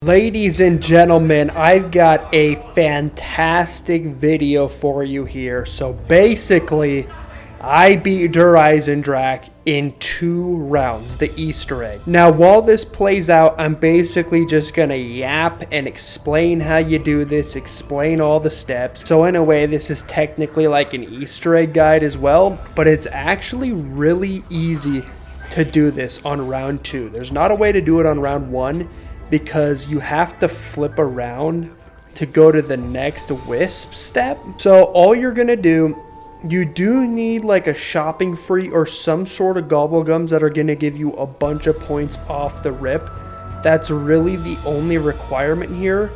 Ladies and gentlemen, I've got a fantastic video for you here. So basically, I beat Der Eisendrache in 2 rounds, the Easter egg. Now, while this plays out, I'm basically just gonna yap and explain how you do this, explain all the steps. So in a way, this is technically like an Easter egg guide as well, but it's actually really easy to do this on round 2. There's not a way to do it on round 1. Because you have to flip around to go to the next wisp step. So all you're gonna do, you do need like a shopping free or some sort of gobble gums that are gonna give you a bunch of points off the rip. That's really the only requirement here.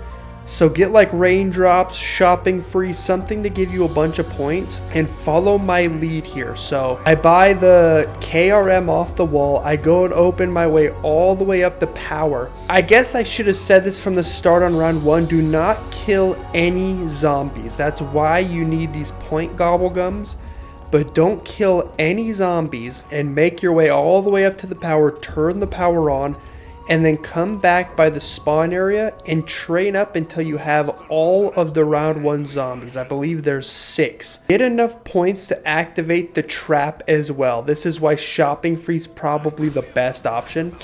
So get like raindrops, shopping free, something to give you a bunch of points, and follow my lead here. So I buy the KRM off the wall. I go and open my way all the way up the power. I guess I should have said this from the start on round 1. Do not kill any zombies. That's why you need these point gobble gums. But don't kill any zombies and make your way all the way up to the power, turn the power on, and then come back by the spawn area and train up until you have all of the round 1 zombies. I believe there's 6. Get enough points to activate the trap as well. This is why shopping free is probably the best option.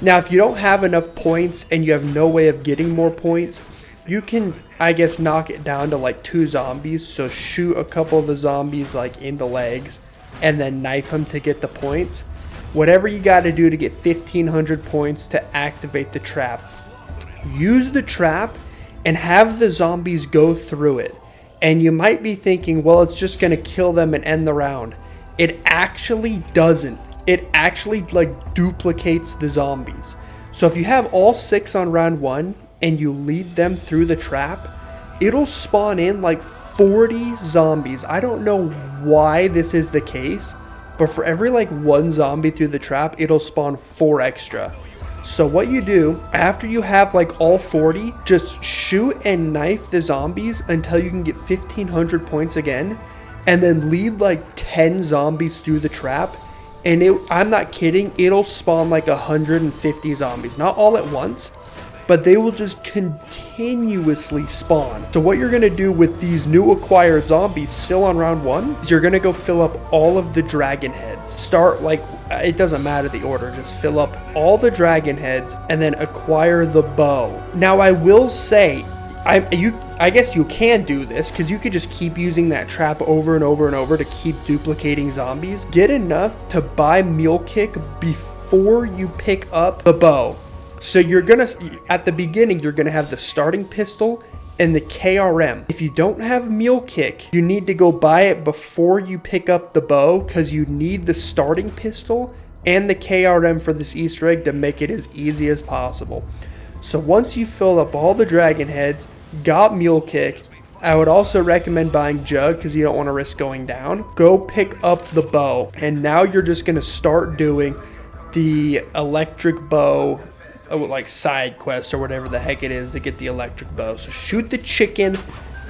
Now, if you don't have enough points and you have no way of getting more points, you can, I guess, knock it down to like 2 zombies. So shoot a couple of the zombies like in the legs and then knife them to get the points. Whatever you got to do to get 1,500 points to activate the trap. Use the trap and have the zombies go through it. And you might be thinking, well, it's just going to kill them and end the round. It actually doesn't. It actually like duplicates the zombies. So if you have all 6 on round 1 and you lead them through the trap, it'll spawn in like 40 zombies. I don't know why this is the case. But for every like 1 zombie through the trap, it'll spawn 4 extra. So what you do, after you have like all 40, just shoot and knife the zombies until you can get 1,500 points again. And then lead like 10 zombies through the trap. And I'm not kidding, it'll spawn like 150 zombies. Not all at once, but they will just continuously spawn. So what you're gonna do with these new acquired zombies still on round 1 is you're gonna go fill up all of the dragon heads. Start like, it doesn't matter the order, just fill up all the dragon heads and then acquire the bow. Now I will say, I guess you can do this because you could just keep using that trap over and over and over to keep duplicating zombies. Get enough to buy Mule Kick before you pick up the bow. So you're gonna, at the beginning, you're gonna have the starting pistol and the KRM. If you don't have Mule Kick, you need to go buy it before you pick up the bow because you need the starting pistol and the KRM for this Easter egg to make it as easy as possible. So once you fill up all the dragon heads, got Mule Kick, I would also recommend buying Jug because you don't want to risk going down. Go pick up the bow, and now you're just gonna start doing the electric bow like side quest or whatever the heck it is to get the electric bow. So shoot the chicken,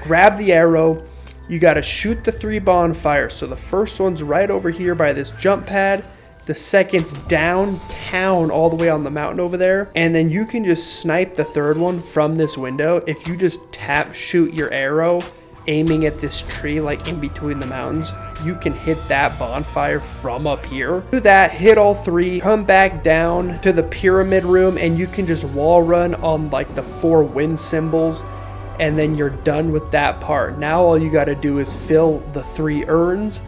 grab the arrow, you got to shoot the 3 bonfires. So the first one's right over here by this jump pad, the second's downtown all the way on the mountain over there, and then you can just snipe the 3rd one from this window. If you just shoot your arrow aiming at this tree like in between the mountains, you can hit that bonfire from up here. Do that, hit all 3, come back down to the pyramid room, and you can just wall run on like the 4 wind symbols, and then you're done with that part. Now all you got to do is fill the 3 urns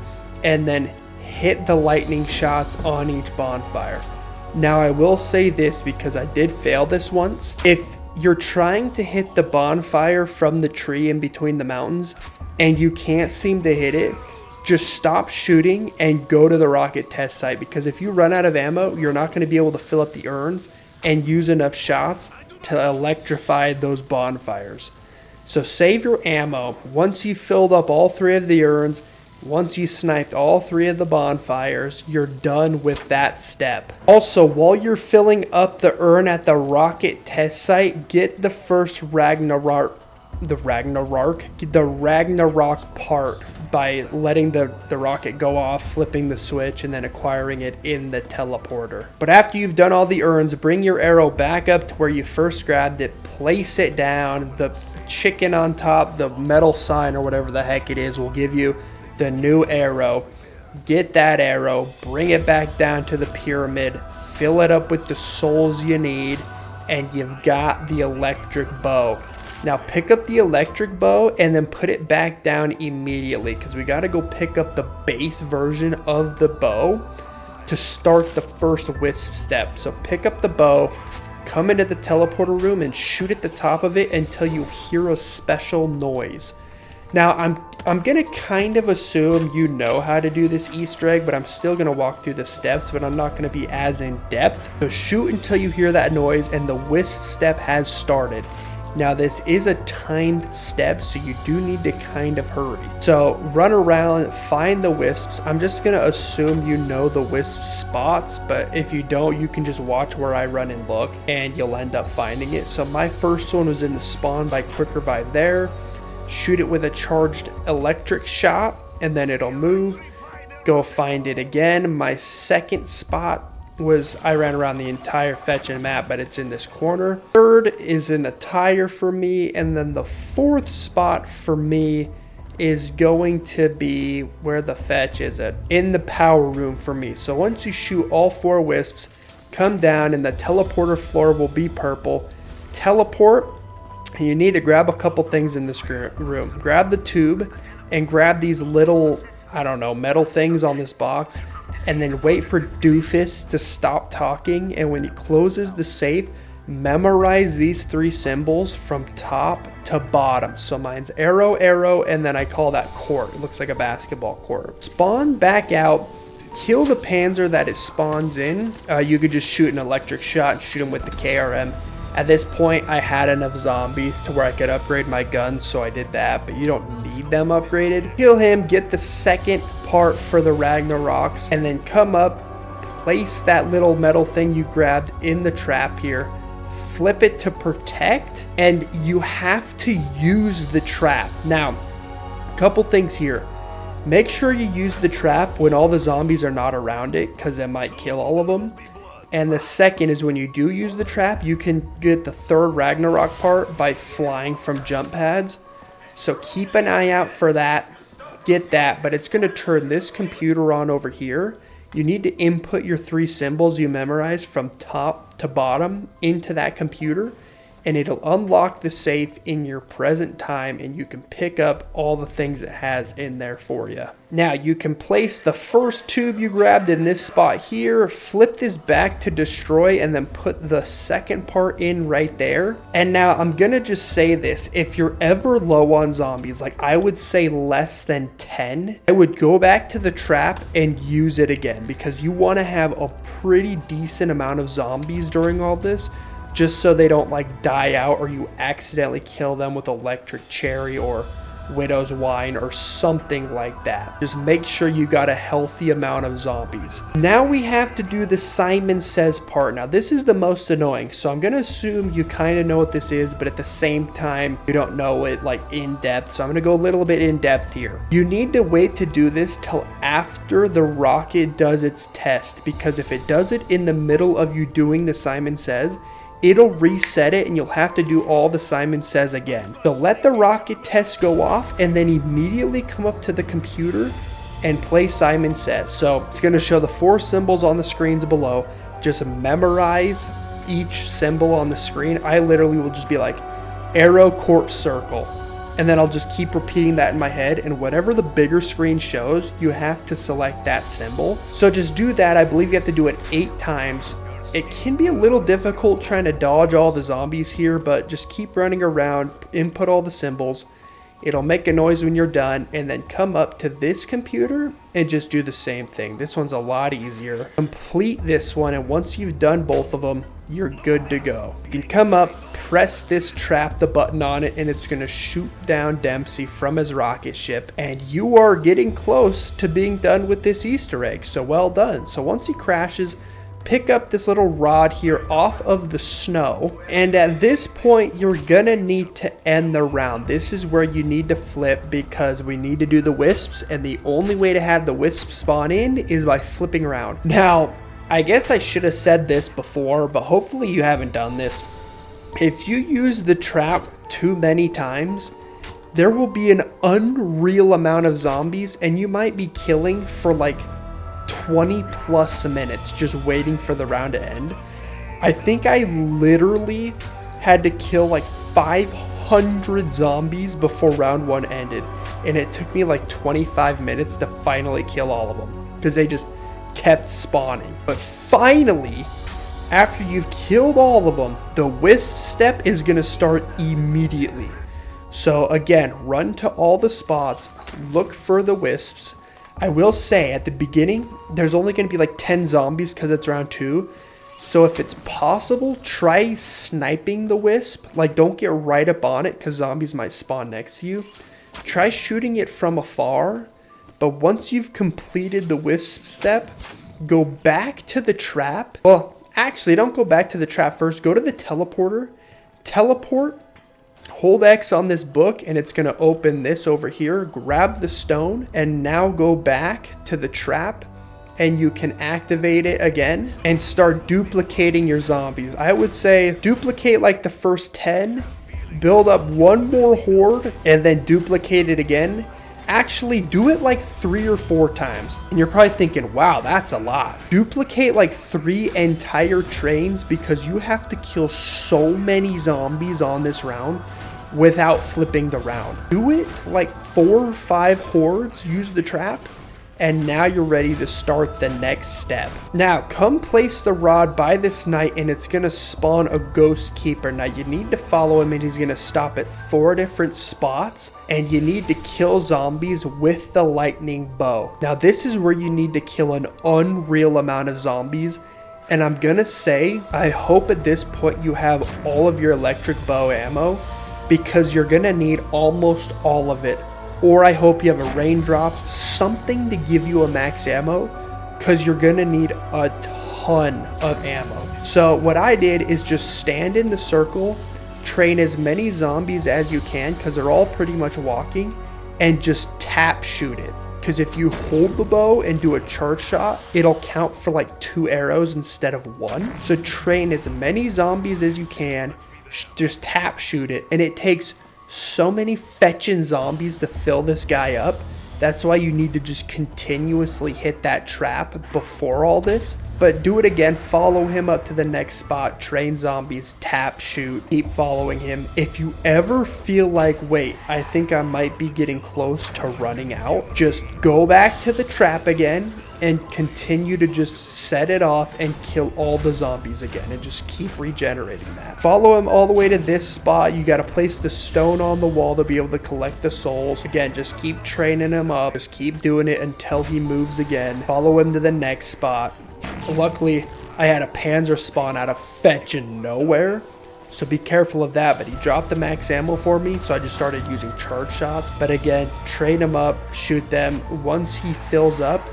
and then hit the lightning shots on each bonfire. Now I will say this because I did fail this once. If you're trying to hit the bonfire from the tree in between the mountains and you can't seem to hit it, just stop shooting and go to the rocket test site, because if you run out of ammo, you're not going to be able to fill up the urns and use enough shots to electrify those bonfires. So save your ammo. Once you've filled up all 3 of the urns, once you sniped all 3 of the bonfires, you're done with that step. Also, while you're filling up the urn at the rocket test site, get the first Ragnarok part by letting the rocket go off, flipping the switch, and then acquiring it in the teleporter. But after you've done all the urns, bring your arrow back up to where you first grabbed it, place it down. The chicken on top, the metal sign or whatever the heck it is, will give you the new arrow. Get that arrow, bring it back down to the pyramid, fill it up with the souls you need, and you've got the electric bow. Now pick up the electric bow and then put it back down immediately, because we got to go pick up the base version of the bow to start the first wisp step. So pick up the bow, come into the teleporter room and shoot at the top of it until you hear a special noise. Now I'm gonna kind of assume you know how to do this Easter egg, but I'm still gonna walk through the steps, but I'm not gonna be as in depth. So shoot until you hear that noise and the wisp step has started. Now this is a timed step, so you do need to kind of hurry. So run around, find the wisps. I'm just gonna assume you know the wisp spots, but if you don't, you can just watch where I run and look and you'll end up finding it. So my first one was in the spawn by quick revive there. Shoot it with a charged electric shot and then it'll move. Go find it again. My second spot was, I ran around the entire fetching map, but it's in this corner. Third is in the tire for me, and then the fourth spot for me is going to be where the fetch is at, in the power room for me. So once you shoot all 4 wisps, come down and the teleporter floor will be purple. Teleport, and you need to grab a couple things in this room. Grab the tube and grab these little, I don't know, metal things on this box, and then wait for Doofus to stop talking, and when he closes the safe, memorize these 3 symbols from top to bottom. So mine's arrow, arrow, and then I call that court. It looks like a basketball court. Spawn back out, kill the panzer that it spawns in. You could just shoot an electric shot and shoot him with the KRM. At this point, I had enough zombies to where I could upgrade my guns, so I did that, but you don't need them upgraded. Kill him, get the second part for the Ragnaroks, and then come up, place that little metal thing you grabbed in the trap here, flip it to protect, and you have to use the trap. Now, a couple things here. Make sure you use the trap when all the zombies are not around it, because it might kill all of them. And the second is when you do use the trap, you can get the third Ragnarok part by flying from jump pads. So keep an eye out for that. Get that, but it's going to turn this computer on over here. You need to input your 3 symbols you memorized from top to bottom into that computer, and it'll unlock the safe in your present time, and you can pick up all the things it has in there for you. Now you can place the first tube you grabbed in this spot here, flip this back to destroy, and then put the second part in right there. And now I'm gonna just say this, if you're ever low on zombies, like I would say less than 10, I would go back to the trap and use it again, because you wanna have a pretty decent amount of zombies during all this, just so they don't like die out or you accidentally kill them with electric cherry or widow's wine or something like that. Just make sure you got a healthy amount of zombies. Now we have to do the Simon Says part. Now this is the most annoying, so I'm gonna assume you kind of know what this is, but at the same time you don't know it like in depth, so I'm gonna go a little bit in depth here. You need to wait to do this till after the rocket does its test, because if it does it in the middle of you doing the Simon Says, it'll reset it and you'll have to do all the Simon Says again. So let the rocket test go off and then immediately come up to the computer and play Simon Says. So it's going to show the 4 symbols on the screens below. Just memorize each symbol on the screen. I literally will just be like arrow, court, circle. And then I'll just keep repeating that in my head, and whatever the bigger screen shows, you have to select that symbol. So just do that. I believe you have to do it 8 times. It can be a little difficult trying to dodge all the zombies here, but just keep running around, input all the symbols. It'll make a noise when you're done, and then come up to this computer and just do the same thing. This one's a lot easier. Complete this one, and once you've done both of them, you're good to go. You can come up, press this trap, the button on it, and it's going to shoot down Dempsey from his rocket ship, and you are getting close to being done with this Easter egg, so well done. So once he crashes, pick up this little rod here off of the snow, and at this point you're gonna need to end the round. This is where you need to flip because we need to do the wisps, and the only way to have the wisp spawn in is by flipping around. Now, I guess I should have said this before, but hopefully you haven't done this. If you use the trap too many times, there will be an unreal amount of zombies, and you might be killing for like 20 plus minutes just waiting for the round to end. I think I literally had to kill like 500 zombies before round 1 ended, and it took me like 25 minutes to finally kill all of them because they just kept spawning. But finally, after you've killed all of them, the wisp step is going to start immediately. So again, run to all the spots, look for the wisps. I will say at the beginning, there's only going to be like 10 zombies because it's round 2. So if it's possible, try sniping the wisp. Like, don't get right up on it because zombies might spawn next to you. Try shooting it from afar. But once you've completed the wisp step, go back to the trap. Well, actually, don't go back to the trap first. Go to the teleporter. Teleport. Hold X on this book and it's going to open this over here. Grab the stone and now go back to the trap and you can activate it again and start duplicating your zombies. I would say duplicate like the first 10, build up one more horde and then duplicate it again. Actually do it like 3 or 4 times. And you're probably thinking, wow, that's a lot. Duplicate like 3 entire trains because you have to kill so many zombies on this round without flipping the round. Do it like 4 or 5 hordes, use the trap, and now you're ready to start the next step. Now come place the rod by this knight and it's gonna spawn a ghost keeper. Now you need to follow him and he's gonna stop at 4 different spots, and you need to kill zombies with the lightning bow. Now this is where you need to kill an unreal amount of zombies, and I'm gonna say I hope at this point you have all of your electric bow ammo because you're gonna need almost all of it. Or I hope you have a raindrops, something to give you a max ammo, because you're gonna need a ton of ammo. So what I did is just stand in the circle, train as many zombies as you can, because they're all pretty much walking, and just tap shoot it. Because if you hold the bow and do a charge shot, it'll count for like 2 arrows instead of 1. So train as many zombies as you can, just tap shoot it, and it takes so many fetching zombies to fill this guy up. That's why you need to just continuously hit that trap before all this. But do it again, follow him up to the next spot, train zombies, tap shoot, keep following him. If you ever feel like, wait, I think I might be getting close to running out, just go back to the trap again and continue to just set it off and kill all the zombies again and just keep regenerating that. Follow him all the way to this spot. You got to place the stone on the wall to be able to collect the souls. Again, just keep training him up. Just keep doing it until he moves again. Follow him to the next spot. Luckily, I had a panzer spawn out of fetching nowhere, so be careful of that, but he dropped the max ammo for me, so I just started using charge shots. But again, train him up, shoot them. Once he fills up,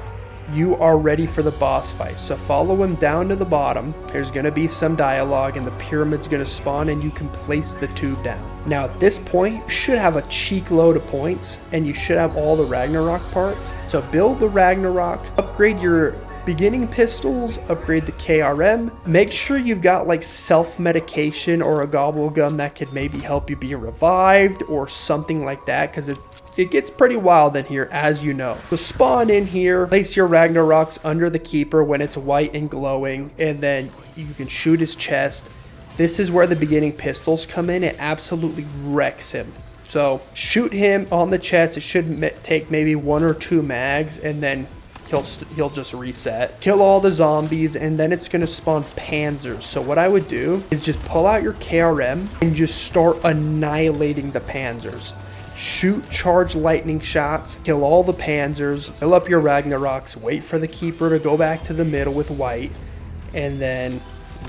you are ready for the boss fight. So follow him down to the bottom. There's going to be some dialogue and the pyramid's going to spawn and you can place the tube down. Now at this point, you should have a cheek load of points and you should have all the Ragnarok parts. So build the Ragnarok, upgrade your beginning pistols, upgrade the KRM. Make sure you've got like self-medication or a gobble gum that could maybe help you be revived or something like that, because it gets pretty wild in here, as you know. So spawn in here, place your Ragnaroks under the keeper when it's white and glowing, and then you can shoot his chest. This is where the beginning pistols come in. It absolutely wrecks him. So shoot him on the chest. It should take maybe 1 or 2 mags, and then he'll just reset. Kill all the zombies, and then it's gonna spawn panzers. So what I would do is just pull out your KRM and just start annihilating the panzers. Shoot charge lightning shots, kill all the panzers, fill up your Ragnaroks, wait for the keeper to go back to the middle with white, and then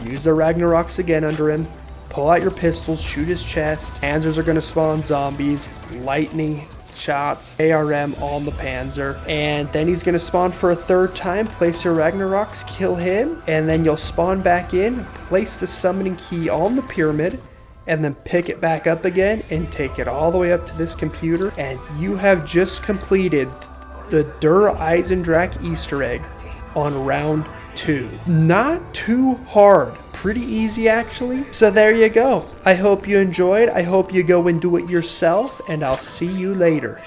use the Ragnaroks again under him. Pull out your pistols, shoot his chest. Panzers are going to spawn zombies, lightning shots, ARM on the Panzer, and then he's gonna spawn for a third time, place your Ragnaroks, kill him, and then you'll spawn back in, place the summoning key on the pyramid, and then pick it back up again and take it all the way up to this computer, and you have just completed the Eisendrache Easter egg on round 2. Not too hard. Pretty easy actually. So there you go. I hope you enjoyed. I hope you go and do it yourself, and I'll see you later.